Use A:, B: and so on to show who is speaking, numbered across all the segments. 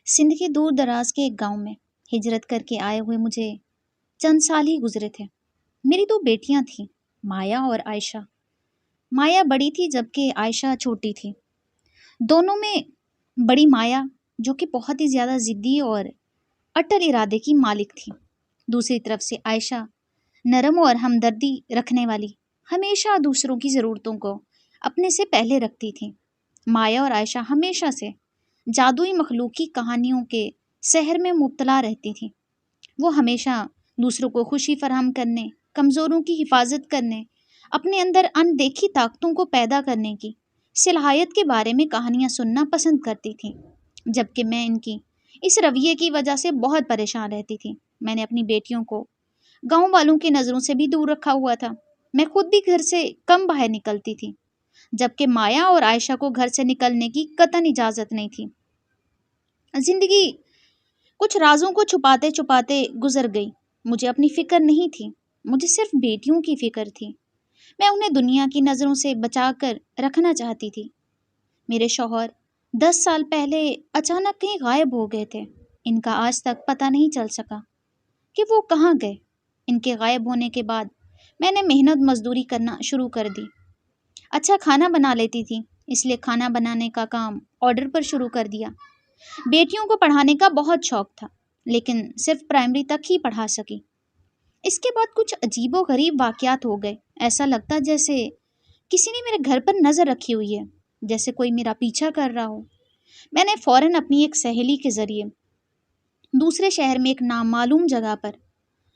A: سندھ کے دور دراز کے ایک گاؤں میں ہجرت کر کے آئے ہوئے مجھے چند سال ہی گزرے تھے۔ میری دو بیٹیاں تھیں، مایا اور عائشہ۔ مایا بڑی تھی جبکہ عائشہ چھوٹی تھی۔ دونوں میں بڑی مایا جو کہ بہت ہی زیادہ ضدی اور اٹل ارادے کی مالک تھی، دوسری طرف سے عائشہ نرم اور ہمدردی رکھنے والی، ہمیشہ دوسروں کی ضرورتوں کو اپنے سے پہلے رکھتی تھی۔ مایا اور عائشہ ہمیشہ سے جادوئی مخلوق کی کہانیوں کے سحر میں مبتلا رہتی تھی۔ وہ ہمیشہ دوسروں کو خوشی فراہم کرنے، کمزوروں کی حفاظت کرنے، اپنے اندر اندیکھی طاقتوں کو پیدا کرنے کی صلاحیت کے بارے میں کہانیاں سننا پسند کرتی تھی، جبکہ میں ان کی اس رویے کی وجہ سے بہت پریشان رہتی تھی۔ میں نے اپنی بیٹیوں کو گاؤں والوں کی نظروں سے بھی دور رکھا ہوا تھا۔ میں خود بھی گھر سے کم باہر نکلتی تھی، جبکہ مایا اور عائشہ کو گھر سے نکلنے کی قطعاً اجازت نہیں تھی۔ زندگی کچھ رازوں کو چھپاتے چھپاتے گزر گئی۔ مجھے اپنی فکر نہیں تھی، مجھے صرف بیٹیوں کی فکر تھی۔ میں انہیں دنیا کی نظروں سے بچا کر رکھنا چاہتی تھی۔ میرے شوہر 10 سال پہلے اچانک کہیں غائب ہو گئے تھے۔ ان کا آج تک پتہ نہیں چل سکا کہ وہ کہاں گئے۔ ان کے غائب ہونے کے بعد میں نے محنت مزدوری کرنا شروع کر دی۔ اچھا کھانا بنا لیتی تھی، اس لیے کھانا بنانے کا کام آرڈر پر شروع کر دیا۔ بیٹیوں کو پڑھانے کا بہت شوق تھا، لیکن صرف پرائمری تک ہی پڑھا سکی۔ اس کے بعد کچھ عجیب و غریب واقعات ہو گئے۔ ایسا لگتا جیسے کسی نے میرے گھر پر نظر رکھی ہوئی ہے، جیسے کوئی میرا پیچھا کر رہا ہو۔ میں نے فوراً اپنی ایک سہیلی کے ذریعے دوسرے شہر میں ایک نامعلوم جگہ پر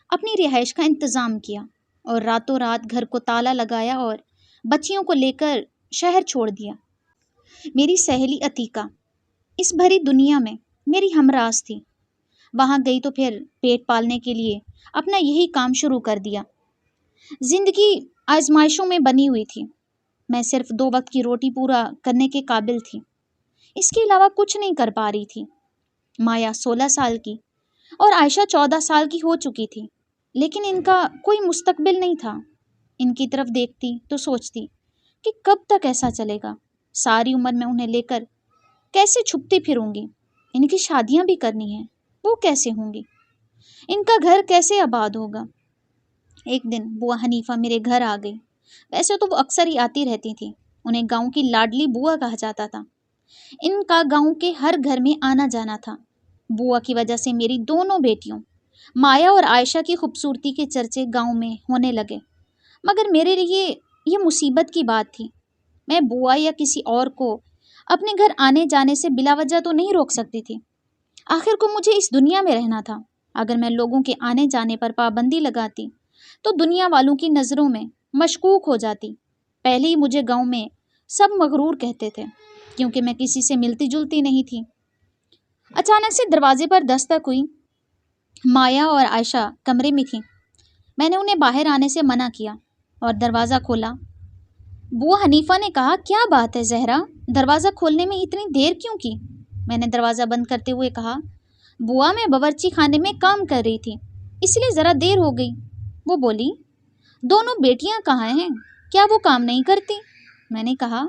A: اپنی رہائش کا انتظام کیا اور راتوں رات گھر کو تالا لگایا اور بچیوں کو لے کر شہر چھوڑ دیا۔ میری سہیلی عتیقہ اس بھری دنیا میں میری ہمراز تھی۔ وہاں گئی تو پھر پیٹ پالنے کے لیے اپنا یہی کام شروع کر دیا۔ زندگی آزمائشوں میں بنی ہوئی تھی۔ میں صرف 2 وقت کی روٹی پورا کرنے کے قابل تھی، اس کے علاوہ کچھ نہیں کر پا رہی تھی۔ مایا 16 سال کی اور عائشہ 14 سال کی ہو چکی تھی، لیکن ان کا کوئی مستقبل نہیں تھا۔ ان کی طرف دیکھتی تو سوچتی کہ کب تک ایسا چلے گا؟ ساری عمر میں انہیں لے کر کیسے چھپتی پھروں گی؟ ان کی شادیاں بھی کرنی ہیں، وہ کیسے ہوں گی؟ ان کا گھر کیسے آباد ہوگا؟ ایک دن بوا حنیفہ میرے گھر آ گئی۔ ویسے تو وہ اکثر ہی آتی رہتی تھی، انہیں گاؤں کی لاڈلی بوا کہا جاتا تھا۔ ان کا گاؤں کے ہر گھر میں آنا جانا تھا۔ بوا کی وجہ سے میری دونوں بیٹیوں مایا اور عائشہ کی خوبصورتی کے چرچے گاؤں میں ہونے لگے، مگر میرے لیے یہ مصیبت کی بات تھی۔ میں بوا یا کسی اور کو اپنے گھر آنے جانے سے بلا وجہ تو نہیں روک سکتی تھی۔ آخر کو مجھے اس دنیا میں رہنا تھا۔ اگر میں لوگوں کے آنے جانے پر پابندی لگاتی تو دنیا والوں کی نظروں میں مشکوک ہو جاتی۔ پہلے ہی مجھے گاؤں میں سب مغرور کہتے تھے، کیونکہ میں کسی سے ملتی جلتی نہیں تھی۔ اچانک سے دروازے پر دستک ہوئی۔ مایا اور عائشہ کمرے میں تھیں۔ میں نے انہیں باہر آنے سے منع کیا اور دروازہ کھولا۔ بوا حنیفہ نے کہا، کیا بات ہے زہرا، دروازہ کھولنے میں اتنی دیر کیوں کی؟ میں نے دروازہ بند کرتے ہوئے کہا، بوا میں باورچی خانے میں کام کر رہی تھی، اس لیے ذرا دیر ہو گئی۔ وہ بولی، دونوں بیٹیاں کہاں ہیں؟ کیا وہ کام نہیں کرتی؟ میں نے کہا،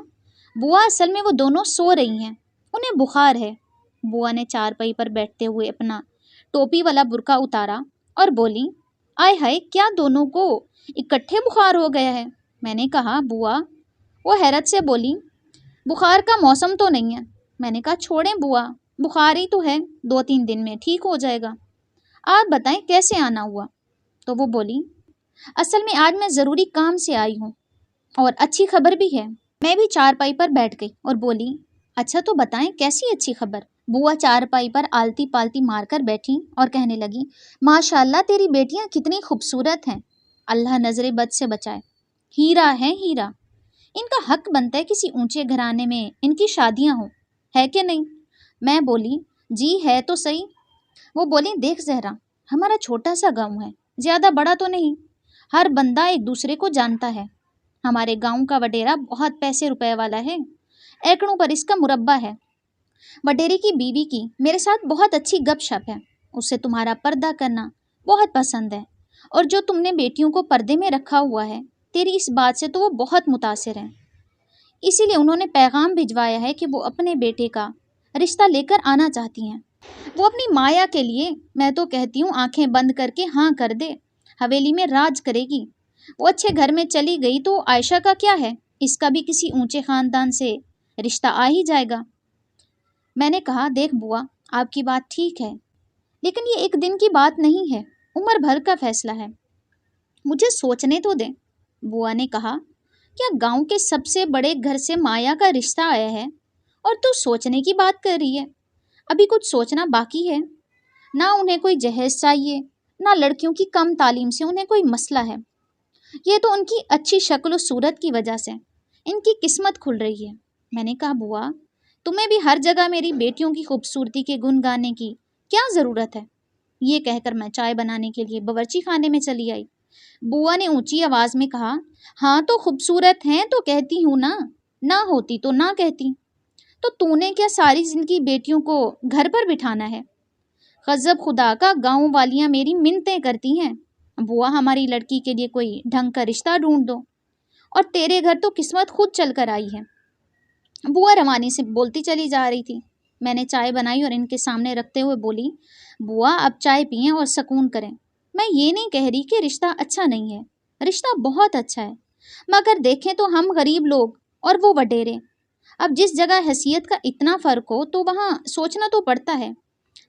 A: بوا اصل میں وہ دونوں سو رہی ہیں، انہیں بخار ہے۔ بوا نے چارپائی پر بیٹھتے ہوئے اپنا ٹوپی والا برقع اتارا اور بولی، آئے ہائے، کیا دونوں کو اکٹھے بخار ہو گیا ہے؟ میں نے کہا، بوا۔ وہ حیرت سے بولی، بخار کا موسم تو نہیں ہے۔ میں نے کہا، چھوڑیں بوا، بخار ہی تو ہے، 2-3 دن میں ٹھیک ہو جائے گا۔ آپ بتائیں کیسے آنا ہوا؟ تو وہ بولی، اصل میں آج میں ضروری کام سے آئی ہوں اور اچھی خبر بھی ہے۔ میں بھی چارپائی پر بیٹھ گئی اور بولی، اچھا تو بتائیں کیسی اچھی خبر؟ بوا چارپائی پر آلتی پالتی مار کر بیٹھی اور کہنے لگی، ماشاءاللہ تیری بیٹیاں کتنی خوبصورت ہیں، اللہ نظر بد سے بچائے، ہیرا ہے ہیرا۔ ان کا حق بنتا ہے کسی اونچے گھرانے میں ان کی شادیاں ہوں، ہے کہ نہیں؟ میں بولی، جی ہے تو صحیح۔ وہ بولی، دیکھ زہرا، ہمارا چھوٹا سا گاؤں ہے، زیادہ بڑا تو نہیں، ہر بندہ ایک دوسرے کو جانتا ہے۔ ہمارے گاؤں کا وڈیرا بہت پیسے روپے والا ہے، ایکڑوں پر اس کا مربع ہے۔ وڈیرے کی بیوی کی میرے ساتھ بہت اچھی گپ شپ ہے، اسے تمہارا پردہ کرنا بہت پسند ہے، اور جو تم نے بیٹیوں کو پردے میں رکھا ہوا ہے، تیری اس بات سے تو وہ بہت متاثر ہیں۔ اسی لیے انہوں نے پیغام بھجوایا ہے کہ وہ اپنے بیٹے کا رشتہ لے کر آنا چاہتی ہیں۔ وہ اپنی مایا کے لیے، میں تو کہتی ہوں آنکھیں بند کر کے ہاں کر دے، حویلی میں راج کرے گی۔ وہ اچھے گھر میں چلی گئی تو عائشہ کا کیا ہے؟ اس کا بھی کسی اونچے خاندان سے رشتہ آ ہی جائے گا۔ میں نے کہا دیکھ بوا، آپ کی بات ٹھیک ہے، لیکن یہ ایک دن کی بات نہیں ہے، عمر بھر کا فیصلہ ہے، مجھے سوچنے تو دیں۔ بوا نے کہا کیا گاؤں کے سب سے بڑے گھر سے مایا کا رشتہ آیا ہے اور تو سوچنے کی بات کر رہی ہے؟ ابھی کچھ سوچنا باقی ہے، نہ انہیں کوئی جہیز چاہیے، نہ لڑکیوں کی کم تعلیم سے انہیں کوئی مسئلہ ہے، یہ تو ان کی اچھی شکل و صورت کی وجہ سے ان کی قسمت کھل رہی ہے۔ میں نے کہا بوا، تمہیں بھی ہر جگہ میری بیٹیوں کی خوبصورتی کے گن گانے کی کیا ضرورت ہے؟ یہ کہہ کر میں چائے بنانے کے لیے باورچی خانے میں چلی آئی۔ بوا نے اونچی آواز میں کہا ہاں تو خوبصورت ہیں تو کہتی ہوں نا، نہ ہوتی تو نہ کہتی، تو نے کیا ساری زندگی بیٹیوں کو گھر پر بٹھانا ہے؟ غضب خدا کا، گاؤں والیاں میری منتیں کرتی ہیں، بوا ہماری لڑکی کے لیے کوئی ڈھنگ کا رشتہ ڈھونڈ دو، اور تیرے گھر تو قسمت خود چل کر آئی ہے۔ بوا روانی سے بولتی چلی جا رہی تھی۔ میں نے چائے بنائی اور ان کے سامنے رکھتے ہوئے بولی بوا اب چائے پئیں اور سکون کریں، میں یہ نہیں کہہ رہی کہ رشتہ اچھا نہیں ہے، رشتہ بہت اچھا ہے، مگر دیکھیں تو ہم غریب لوگ اور وہ وڈیرے، اب جس جگہ حیثیت کا اتنا فرق ہو تو وہاں سوچنا تو پڑتا ہے۔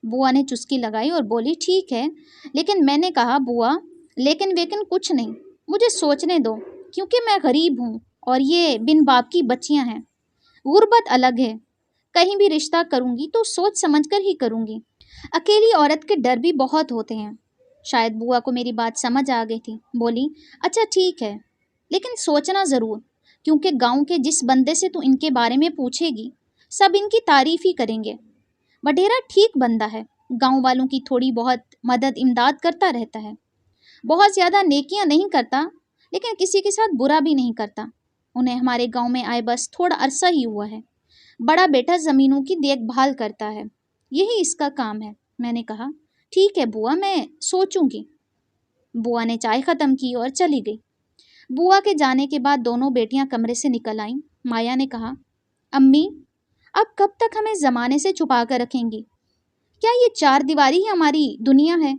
A: بوا نے چسکی لگائی اور بولی ٹھیک ہے، لیکن میں نے کہا بوا لیکن ویکن کچھ نہیں، مجھے سوچنے دو، کیونکہ میں غریب ہوں اور یہ بن باپ کی بچیاں ہیں، غربت الگ ہے، کہیں بھی رشتہ کروں گی تو سوچ سمجھ کر ہی کروں گی، اکیلی عورت کے ڈر بھی بہت ہوتے ہیں۔ شاید بوا کو میری بات سمجھ آ گئی تھی، بولی اچھا ٹھیک ہے، لیکن سوچنا ضرور، کیونکہ گاؤں کے جس بندے سے تو ان کے بارے میں پوچھے گی سب ان کی تعریف ہی کریں گے۔ وڈیرا ٹھیک بندہ ہے، گاؤں والوں کی تھوڑی بہت مدد امداد کرتا رہتا ہے، بہت زیادہ نیکیاں نہیں کرتا، لیکن کسی کے ساتھ برا بھی نہیں کرتا۔ انہیں ہمارے گاؤں میں آئے بس تھوڑا عرصہ ہی ہوا ہے، بڑا بیٹا زمینوں کی دیکھ بھال کرتا ہے، یہی اس کا کام ہے۔ میں نے کہا ٹھیک ہے بوا، میں سوچوں گی۔ بوا نے چائے ختم کی اور چلی گئی۔ بوا کے جانے کے بعد دونوں بیٹیاں کمرے سے نکل آئیں۔ مایا نے کہا امی اب کب تک ہمیں زمانے سے چھپا کر رکھیں گی؟ کیا یہ چار دیواری ہی ہماری دنیا ہے؟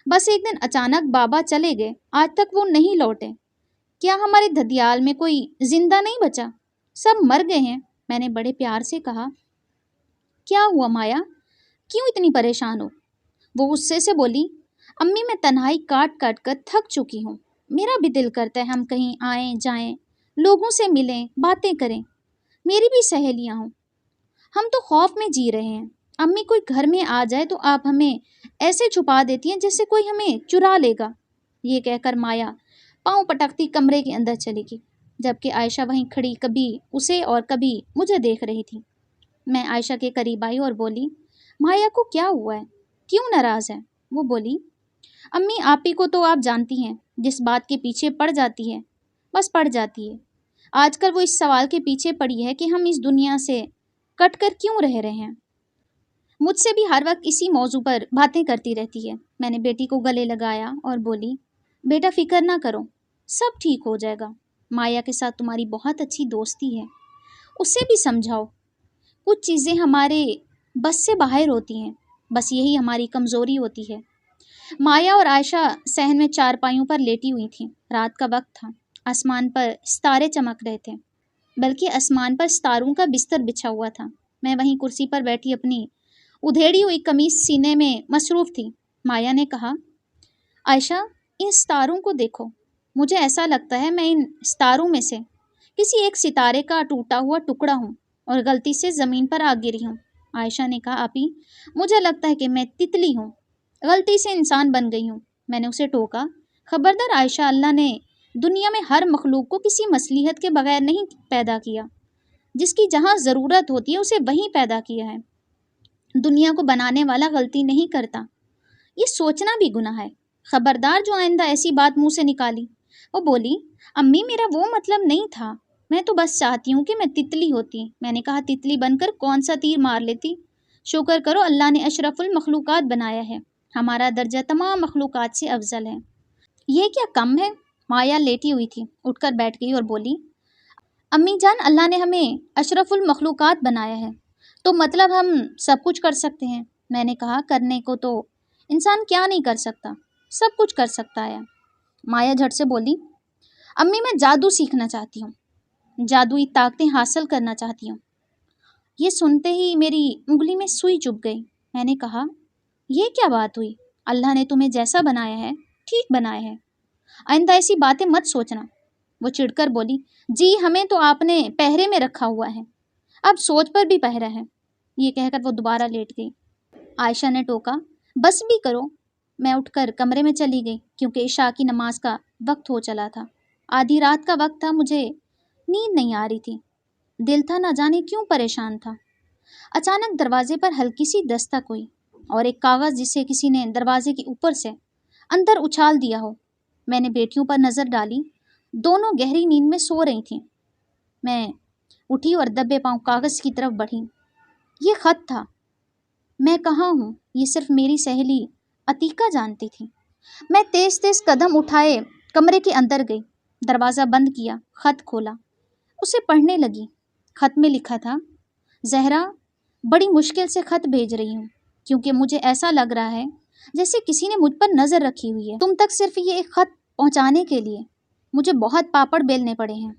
A: بس ایک دن اچانک بابا چلے گئے، آج تک وہ نہیں لوٹے، کیا ہمارے دھدیال میں کوئی زندہ نہیں بچا؟ سب مر گئے ہیں۔ میں نے بڑے پیار سے کہا کیا ہوا مایا، کیوں اتنی پریشان ہو؟ وہ غصے سے بولی امی میں تنہائی کاٹ کاٹ کر تھک چکی ہوں، میرا بھی دل کرتا ہے ہم کہیں آئیں جائیں، لوگوں سے ملیں، باتیں کریں، میری بھی سہیلیاں ہوں، ہم تو خوف میں جی رہے ہیں، امی کوئی گھر میں آ جائے تو آپ ہمیں ایسے چھپا دیتی ہیں جیسے کوئی ہمیں چرا لے گا۔ یہ کہہ کر مایا پاؤں پٹکتی کمرے کے اندر چلی گئی، جبکہ عائشہ وہیں کھڑی کبھی اسے اور کبھی مجھے دیکھ رہی تھی۔ میں عائشہ کے قریب آئی اور بولی مایا کو کیا ہوا ہے، کیوں ناراض ہے؟ وہ بولی امی آپ ہی کو تو آپ جانتی ہیں، جس بات کے پیچھے پڑ جاتی ہے بس پڑ جاتی ہے، آج کل وہ اس سوال کے پیچھے پڑی ہے کہ ہم اس دنیا سے کٹ کر کیوں رہ رہے ہیں، مجھ سے بھی ہر وقت اسی موضوع پر باتیں کرتی رہتی ہے۔ میں نے بیٹی کو گلے لگایا اور بولی بیٹا فکر نہ کرو، سب ٹھیک ہو جائے گا، مایا کے ساتھ تمہاری بہت اچھی دوستی ہے، اسے بھی سمجھاؤ، کچھ چیزیں ہمارے بس سے باہر ہوتی ہیں، بس یہی ہماری کمزوری ہوتی ہے۔ مایا اور عائشہ صحن میں چارپائیوں پر لیٹی ہوئی تھیں، رات کا وقت تھا، آسمان پر ستارے چمک رہے تھے، بلکہ آسمان پر ستاروں کا بستر بچھا ہوا تھا۔ میں وہیں کرسی پر بیٹھی اپنی ادھیڑی ہوئی قمیص سینے میں مصروف تھی۔ مایا نے کہا عائشہ ان ستاروں کو دیکھو، مجھے ایسا لگتا ہے میں ان ستاروں میں سے کسی ایک ستارے کا ٹوٹا ہوا ٹکڑا ہوں اور غلطی سے زمین پر آ گری ہوں۔ عائشہ نے کہا آپی مجھے لگتا ہے کہ میں تتلی ہوں، غلطی سے انسان بن گئی ہوں۔ میں نے اسے ٹوکا خبردار عائشہ، اللہ نے دنیا میں ہر مخلوق کو کسی مصلحت کے بغیر نہیں پیدا کیا، جس کی جہاں ضرورت ہوتی ہے اسے وہیں پیدا کیا ہے، دنیا کو بنانے والا غلطی نہیں کرتا، یہ سوچنا بھی گناہ ہے، خبردار جو آئندہ ایسی بات منہ سے نکالی۔ وہ بولی امی میرا وہ مطلب نہیں تھا، میں تو بس چاہتی ہوں کہ میں تتلی ہوتی۔ میں نے کہا تتلی بن کر کون سا تیر مار لیتی، شکر کرو اللہ نے اشرف المخلوقات بنایا ہے، ہمارا درجہ تمام مخلوقات سے افضل ہے۔ یہ کیا کم ہے؟ مایا لیٹی ہوئی تھی، اٹھ کر بیٹھ گئی اور بولی امی جان اللہ نے ہمیں اشرف المخلوقات بنایا ہے تو مطلب ہم سب کچھ کر سکتے ہیں، میں نے کہا کرنے کو تو انسان کیا نہیں کر سکتا، سب کچھ کر سکتا ہے۔ مایا جھٹ سے بولی، امی میں جادو سیکھنا چاہتی ہوں، جادوئی طاقتیں حاصل کرنا چاہتی ہوں۔ یہ سنتے ہی میری انگلی میں سوئی چبھ گئی۔ میں نے کہا، یہ کیا بات ہوئی؟ اللہ نے تمہیں جیسا بنایا ہے ٹھیک بنایا ہے، آئندہ ایسی باتیں مت سوچنا۔ وہ چڑھ کر بولی، جی ہمیں تو آپ نے پہرے میں رکھا ہوا ہے، اب سوچ پر بھی پہرا ہے۔ یہ کہہ کر وہ دوبارہ لیٹ گئی۔ عائشہ نے ٹوکا، بس بھی کرو۔ میں اٹھ کر کمرے میں چلی گئی کیونکہ عشاء کی نماز کا وقت ہو چلا تھا۔ آدھی رات کا وقت تھا، مجھے نیند نہیں آ رہی تھی، دل تھا نہ جانے کیوں پریشان تھا۔ اچانک دروازے پر ہلکی سی دستک ہوئی اور ایک کاغذ جسے کسی نے دروازے کے اوپر سے اندر اچھال دیا ہو۔ میں نے بیٹیوں پر نظر ڈالی، دونوں گہری نیند میں سو رہی تھیں۔ میں اٹھی اور دبے پاؤں کاغذ کی طرف بڑھی۔ یہ خط تھا۔ میں کہاں ہوں یہ صرف میری سہیلی عتیقہ جانتی تھی۔ میں تیز تیز قدم اٹھائے کمرے کے اندر گئی، دروازہ بند کیا، خط کھولا، اسے پڑھنے لگی۔ خط میں لکھا تھا، زہرا، بڑی مشکل سے خط بھیج رہی ہوں کیونکہ مجھے ایسا لگ رہا ہے جیسے کسی نے مجھ پر نظر رکھی ہوئی ہے۔ تم تک صرف یہ ایک خط پہنچانے کے لیے مجھے بہت پاپڑ بیلنے پڑے ہیں۔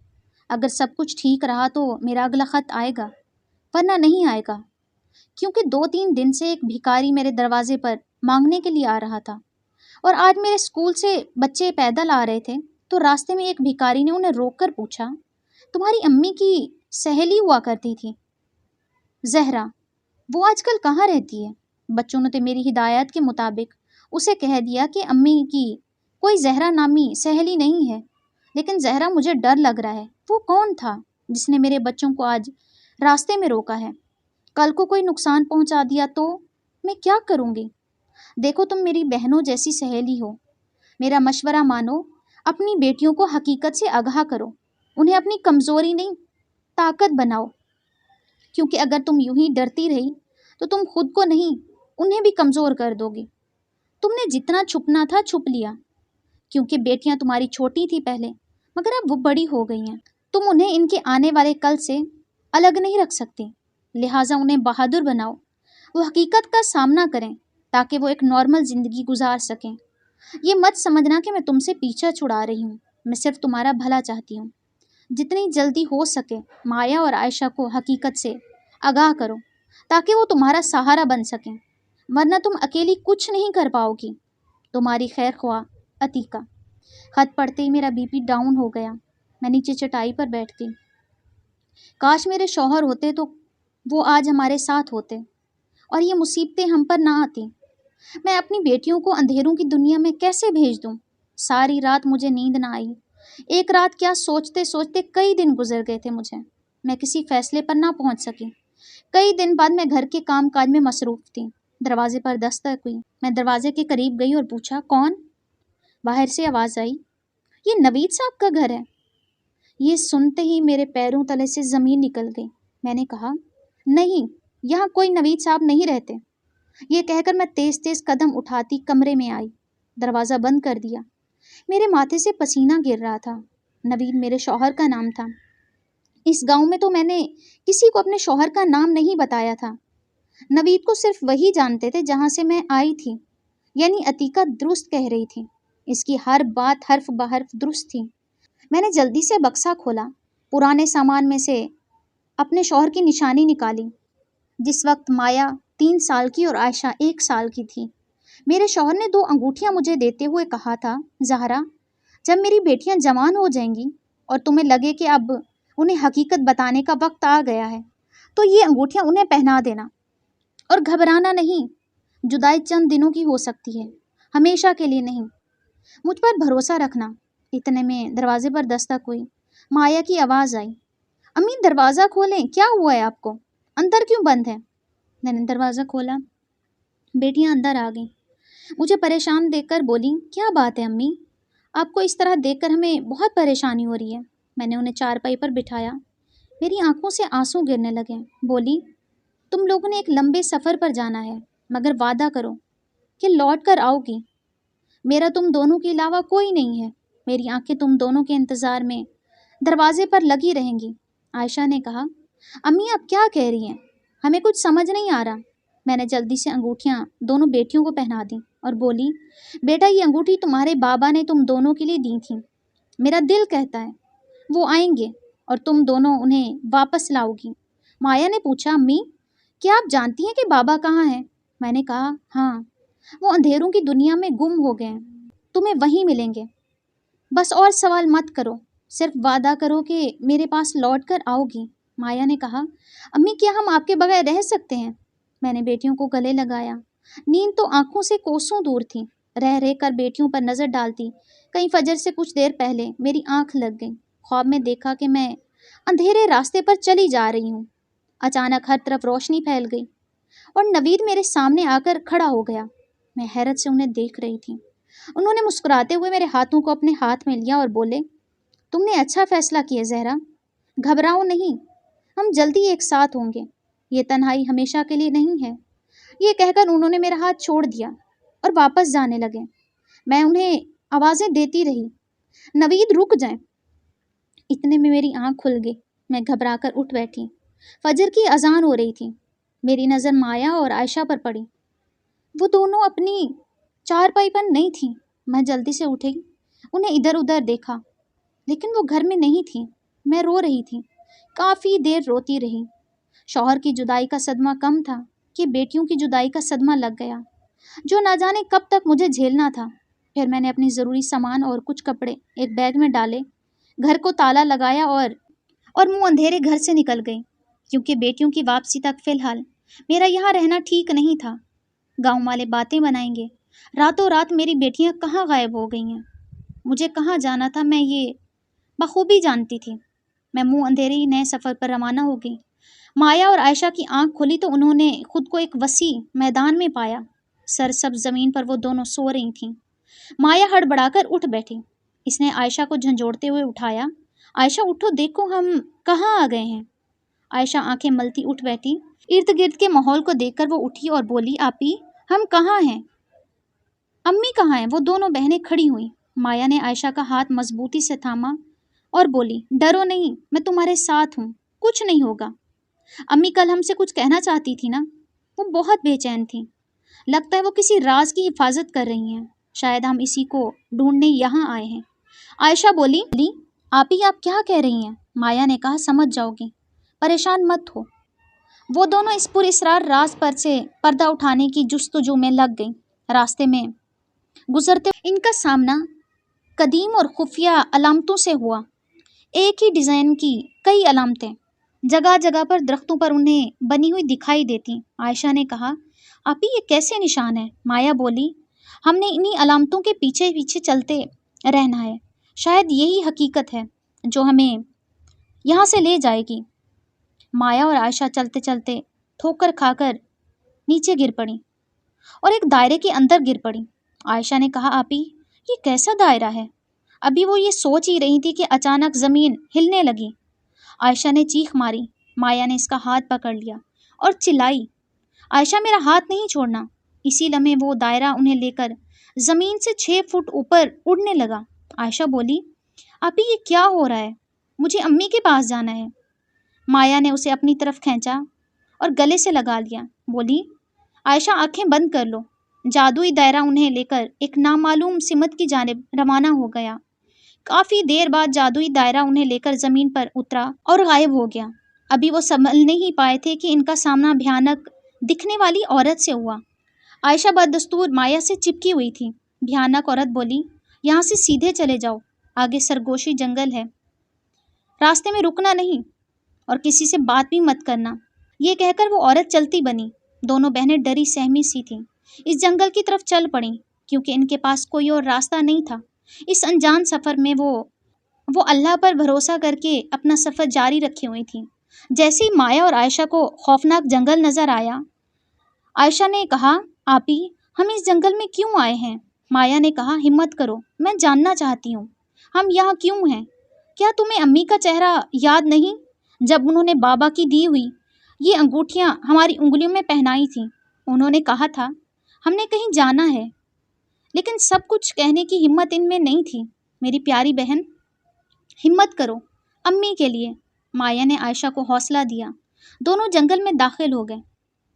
A: اگر سب کچھ ٹھیک رہا تو میرا اگلا خط آئے گا، ورنہ نہیں آئے گا، کیونکہ 2-3 دن سے ایک بھکاری میرے دروازے پر مانگنے کے لیے آ رہا تھا، اور آج میرے اسکول سے بچے پیدل آ رہے تھے تو راستے میں ایک بھکاری نے انہیں روک کر پوچھا، تمہاری امی کی سہیلی ہوا کرتی تھی زہرا، وہ آج کل کہاں رہتی ہے؟ بچوں نے تو میری ہدایت کے مطابق اسے کہہ دیا کہ امی کی کوئی زہرا نامی سہیلی نہیں ہے، لیکن زہرا مجھے ڈر لگ رہا ہے، وہ کون تھا جس نے میرے بچوں کو آج راستے میں روکا ہے؟ کل کو کوئی نقصان پہنچا دیا تو میں کیا کروں گی؟ دیکھو تم میری بہنوں جیسی سہیلی ہو، میرا مشورہ مانو، اپنی بیٹیوں کو حقیقت سے آگاہ کرو، انہیں اپنی کمزوری نہیں طاقت بناؤ، کیونکہ اگر تم یوں ہی ڈرتی رہی تو تم خود کو نہیں انہیں بھی کمزور کر دو گی۔ تم نے جتنا چھپنا تھا چھپ لیا، کیونکہ بیٹیاں تمہاری چھوٹی تھی پہلے، مگر اب وہ بڑی ہو گئی ہیں، تم انہیں ان کے آنے والے کل سے الگ نہیں رکھ سکتی، لہٰذا انہیں بہادر بناؤ، وہ حقیقت کا سامنا کریں تاکہ وہ ایک نارمل زندگی گزار سکیں۔ یہ مت سمجھنا کہ میں تم سے پیچھا چھڑا رہی ہوں، میں صرف تمہارا بھلا چاہتی ہوں۔ جتنی جلدی ہو سکے مایا اور عائشہ کو حقیقت سے آگاہ کرو تاکہ وہ تمہارا سہارا بن سکیں، ورنہ تم اکیلی کچھ نہیں کر پاؤ گی۔ تمہاری خیر خواہ عتیقہ۔ خط پڑھتے ہی میرا بی پی ڈاؤن ہو گیا، میں نیچے چٹائی پر بیٹھ گئی۔ کاش میرے شوہر ہوتے تو وہ آج ہمارے ساتھ ہوتے اور یہ مصیبتیں ہم پر نہ آتی۔ میں اپنی بیٹیوں کو اندھیروں کی دنیا میں کیسے بھیج دوں؟ ساری رات مجھے نیند نہ آئی۔ ایک رات کیا، سوچتے سوچتے کئی دن گزر گئے تھے مجھے، میں کسی فیصلے پر نہ پہنچ سکی۔ کئی دن بعد میں گھر کے کام کاج میں مصروف تھی۔ دروازے پر دستک ہوئی، میں دروازے کے قریب گئی اور پوچھا، کون؟ باہر سے آواز آئی، یہ نوید صاحب کا گھر ہے۔ یہ سنتے ہی میرے پیروں تلے سے زمین نکل گئی۔ میں نے کہا، نہیں، یہاں کوئی نوید صاحب نہیں رہتے۔ یہ کہہ کر میں تیز تیز قدم اٹھاتی کمرے میں آئی، دروازہ بند کر دیا۔ میرے ماتھے سے پسینہ گر رہا تھا۔ نوید میرے شوہر کا نام تھا۔ اس گاؤں میں تو میں نے کسی کو اپنے شوہر کا نام نہیں بتایا تھا۔ نوید کو صرف وہی جانتے تھے جہاں سے میں آئی تھی، یعنی عتیقہ درست کہہ رہی تھی، اس کی ہر بات حرف بحرف درست تھی۔ میں نے جلدی سے بکسا کھولا، پرانے سامان میں سے اپنے شوہر کی نشانی نکالی۔ جس وقت مایا 3 سال کی اور عائشہ 1 سال کی تھی، میرے شوہر نے 2 انگوٹھیاں مجھے دیتے ہوئے کہا تھا، زہرا، جب میری بیٹیاں جوان ہو جائیں گی اور تمہیں لگے کہ اب انہیں حقیقت بتانے کا وقت آ گیا ہے تو یہ انگوٹھیاں انہیں پہنا دینا، اور گھبرانا نہیں، جدائی چند دنوں کی ہو سکتی ہے، ہمیشہ کے لیے نہیں، مجھ پر بھروسہ رکھنا۔ اتنے میں دروازے پر دستک ہوئی، مایا کی آواز آئی، امی دروازہ کھولیں، کیا ہوا ہے آپ کو؟ اندر کیوں بند ہے؟ میں نے دروازہ کھولا، بیٹیاں اندر آ گئیں، مجھے پریشان دیکھ کر بولی، کیا بات ہے امی؟ آپ کو اس طرح دیکھ کر ہمیں بہت پریشانی ہو رہی ہے۔ میں نے انہیں چارپائی پر بٹھایا، میری آنکھوں سے آنسو گرنے لگے۔ بولی، تم لوگوں نے ایک لمبے سفر پر جانا ہے، مگر وعدہ کرو کہ لوٹ کر آؤ گی۔ میرا تم دونوں کے علاوہ کوئی نہیں ہے، میری آنکھیں تم دونوں کے انتظار میں دروازے پر لگی رہیں گی۔ عائشہ نے کہا، امی آپ کیا کہہ رہی ہیں؟ ہمیں کچھ سمجھ نہیں آ رہا۔ میں نے جلدی سے انگوٹھیاں دونوں بیٹیوں کو پہنا دیں اور بولی، بیٹا یہ انگوٹھی تمہارے بابا نے تم دونوں کے لیے دی تھی، میرا دل کہتا ہے وہ آئیں گے اور تم دونوں انہیں واپس لاؤ گی۔ مایا نے پوچھا، امی کیا آپ جانتی ہیں کہ بابا کہاں ہیں؟ میں نے کہا، ہاں، وہ اندھیروں کی دنیا میں گم ہو گئے ہیں، تمہیں وہیں ملیں گے، بس اور سوال مت کرو، صرف وعدہ کرو کہ میرے پاس لوٹ کر آؤ گی۔ مایا نے کہا، امی کیا ہم آپ کے بغیر رہ سکتے ہیں؟ میں نے بیٹیوں کو گلے لگایا، نیند تو آنکھوں سے کوسوں دور تھی، رہ رہ کر بیٹیوں پر نظر ڈالتی، کہیں فجر سے کچھ دیر پہلے میری آنکھ لگ گئی، خواب میں دیکھا کہ میں اندھیرے راستے پر چلی جا رہی ہوں، اچانک ہر طرف روشنی پھیل گئی اور نوید میرے سامنے آ کر کھڑا ہو گیا۔ میں حیرت سے انہیں دیکھ رہی تھی۔ انہوں نے مسکراتے ہوئے میرے ہاتھوں کو اپنے ہاتھ میں لیا اور بولے، تم نے اچھا فیصلہ کیا زہرا، گھبراؤ نہیں، ہم جلدی ایک ساتھ ہوں گے، یہ تنہائی ہمیشہ کے لیے نہیں ہے۔ یہ کہہ کر انہوں نے میرا ہاتھ چھوڑ دیا اور واپس جانے لگے۔ میں انہیں آوازیں دیتی رہی، نوید رک جائیں۔ اتنے میں میری آنکھ کھل گئی، میں گھبرا کر اٹھ بیٹھی۔ فجر کی اذان ہو رہی تھی۔ میری نظر مایا اور عائشہ پر پڑی۔ وہ دونوں اپنی چارپائی پر نہیں تھیں۔ میں جلدی سے اٹھی، انہیں ادھر ادھر دیکھا، لیکن وہ گھر میں نہیں تھیں۔ میں رو رہی تھی، کافی دیر روتی رہی۔ شوہر کی جدائی کا صدمہ کم تھا کہ بیٹیوں کی جدائی کا صدمہ لگ گیا، جو نہ جانے کب تک مجھے جھیلنا تھا۔ پھر میں نے اپنی ضروری سامان اور کچھ کپڑے ایک بیگ میں ڈالے، گھر کو تالا لگایا اور منہ اندھیرے گھر سے نکل گئی، کیونکہ بیٹیوں کی واپسی تک فی الحال میرا یہاں رہنا ٹھیک نہیں تھا۔ گاؤں والے باتیں بنائیں گے، راتوں رات میری بیٹیاں کہاں غائب ہو گئی ہیں، مجھے کہاں جانا تھا میں یہ بخوبی جانتی تھی۔ میں منہ اندھیرے ہی نئے سفر پر روانہ ہو گئی۔ مایا اور عائشہ کی آنکھ کھلی تو انہوں نے خود کو ایک وسیع میدان میں پایا۔ سرسبز زمین پر وہ دونوں سو رہی تھیں۔ مایا ہڑبڑا کر اٹھ بیٹھی، اس نے عائشہ کو جھنجھوڑتے ہوئے اٹھایا۔ عائشہ اٹھو، دیکھو ہم کہاں آ گئے ہیں۔ عائشہ آنکھیں ملتی اٹھ بیٹھی۔ ارد گرد کے ماحول کو دیکھ کر وہ اٹھی اور بولی، آپی ہم کہاں ہیں؟ امی کہاں ہیں؟ وہ دونوں بہنیں کھڑی ہوئیں۔ مایا نے عائشہ کا ہاتھ مضبوطی سے تھاما اور بولی، ڈرو نہیں، میں تمہارے ساتھ ہوں، کچھ نہیں ہوگا۔ امی کل ہم سے کچھ کہنا چاہتی تھی نا؟ وہ بہت بے چین تھیں، لگتا ہے وہ کسی راز کی حفاظت کر رہی ہیں، شاید ہم اسی کو ڈھونڈنے یہاں آئے ہیں۔ عائشہ بولی، آپی آپ کیا کہہ رہی ہیں؟ مایا نے کہا، سمجھ جاؤ گی، پریشان مت ہو۔ وہ دونوں اس پر اسرار راز پر سے پردہ اٹھانے کی جستجو میں لگ گئیں۔ راستے میں گزرتے ان کا سامنا قدیم اور خفیہ علامتوں سے ہوا۔ ایک ہی ڈیزائن کی کئی علامتیں جگہ جگہ پر درختوں پر انہیں بنی ہوئی دکھائی دیتی۔ عائشہ نے کہا، آپی یہ کیسے نشان ہے؟ مایا بولی، ہم نے انہی علامتوں کے پیچھے پیچھے چلتے رہنا ہے، شاید یہی حقیقت ہے جو ہمیں یہاں سے لے جائے گی۔ مایا اور عائشہ چلتے چلتے ٹھوکر کھا کر نیچے گر پڑی اور ایک دائرے کے اندر گر پڑی۔ عائشہ نے کہا، آپی یہ کیسا دائرہ ہے؟ ابھی وہ یہ سوچ ہی رہی تھی کہ اچانک زمین ہلنے لگی۔ عائشہ نے چیخ ماری۔ مایا نے اس کا ہاتھ پکڑ لیا اور چلائی، عائشہ میرا ہاتھ نہیں چھوڑنا۔ اسی لمحے وہ دائرہ انہیں لے کر زمین سے 6 فٹ اوپر اڑنے لگا۔ عائشہ بولی، آپی یہ کیا ہو رہا ہے؟ مجھے امی کے پاس جانا ہے۔ مایا نے اسے اپنی طرف کھینچا اور گلے سے لگا لیا، بولی، عائشہ آنکھیں بند کر لو۔ جادوئی دائرہ انہیں لے کر ایک نامعلوم سمت کی جانب روانہ ہو گیا۔ کافی دیر بعد جادوئی دائرہ انہیں لے کر زمین پر اترا اور غائب ہو گیا۔ ابھی وہ سنبھل نہیں پائے تھے کہ ان کا سامنا بھیانک دکھنے والی عورت سے ہوا۔ عائشہ بدستور مایا سے چپکی ہوئی تھی۔ بھیانک عورت بولی، یہاں سے سیدھے چلے جاؤ، آگے سرگوشی جنگل ہے، راستے میں رکنا نہیں اور کسی سے بات بھی مت کرنا۔ یہ کہہ کر وہ عورت چلتی بنی۔ دونوں بہنیں ڈری سہمی سی تھیں، اس جنگل کی طرف چل پڑیں، کیونکہ ان کے پاس کوئی اور راستہ نہیں تھا۔ اس انجان سفر میں وہ اللہ پر بھروسہ کر کے اپنا سفر جاری رکھے ہوئی تھیں۔ جیسے ہی مایا اور عائشہ کو خوفناک جنگل نظر آیا، عائشہ نے کہا، آپی ہم اس جنگل میں کیوں آئے ہیں؟ مایا نے کہا، ہمت کرو، میں جاننا چاہتی ہوں ہم یہاں کیوں ہیں۔ کیا تمہیں امی کا چہرہ یاد نہیں جب انہوں نے بابا کی دی ہوئی یہ انگوٹھیاں ہماری انگلیوں میں پہنائی تھیں؟ انہوں نے کہا تھا ہم نے کہیں جانا ہے، لیکن سب کچھ کہنے کی ہمت ان میں نہیں تھی۔ میری پیاری بہن، ہمت کرو، امی کے لیے۔ مایا نے عائشہ کو حوصلہ دیا۔ دونوں جنگل میں داخل ہو گئے۔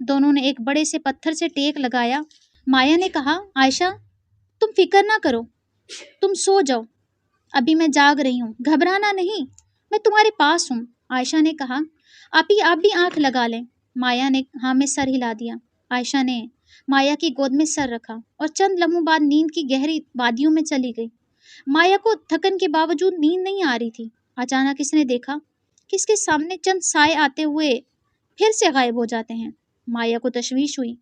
A: دونوں نے ایک بڑے سے پتھر سے ٹیک لگایا۔ مایا نے کہا، عائشہ تم فکر نہ کرو، تم سو جاؤ، ابھی میں جاگ رہی ہوں، گھبرانا نہیں، میں تمہارے پاس ہوں۔ عائشہ نے کہا، آپ بھی آنکھ لگا لیں۔ مایا نے ہاں میں سر ہلا دیا۔ عائشہ نے مایا کی گود میں سر رکھا اور چند لمحوں بعد نیند کی گہری وادیوں میں چلی گئی۔ مایا کو تھکن کے باوجود نیند نہیں آ رہی تھی۔ اچانک اس نے دیکھا کہ اس کے سامنے چند سائے آتے ہوئے پھر سے غائب ہو جاتے ہیں۔ مایا کو تشویش ہوئی۔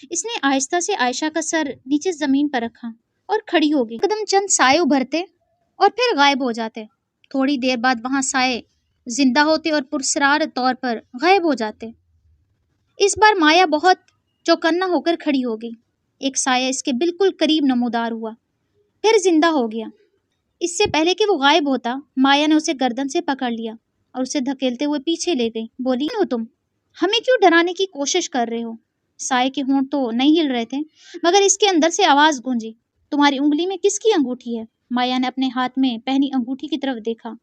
A: اس نے آہستہ سے عائشہ کا سر نیچے زمین پر رکھا اور کھڑی ہو گئی۔ قدم چند سائے ابھرتے اور پھر غائب ہو جاتے۔ تھوڑی دیر بعد وہاں سائے زندہ ہوتے اور پرسرار طور پر غائب ہو جاتے۔ اس بار مایا بہت چوکنا ہو کر کھڑی ہو گئی۔ ایک سایہ اس کے بالکل قریب نمودار ہوا، پھر زندہ ہو گیا۔ اس سے پہلے کہ وہ غائب ہوتا، مایا نے اسے گردن سے پکڑ لیا اور اسے دھکیلتے ہوئے پیچھے لے گئی۔ بولی، ہو تم ہمیں کیوں ڈرانے کی کوشش کر رہے ہو؟ سائے کے ہونٹ تو نہیں ہل رہے تھے، مگر اس کے اندر سے آواز گونجی، تمہاری انگلی میں کس کی انگوٹھی ہے؟ مایا نے اپنے ہاتھ میں پہنی انگوٹھی کی طرف دیکھا۔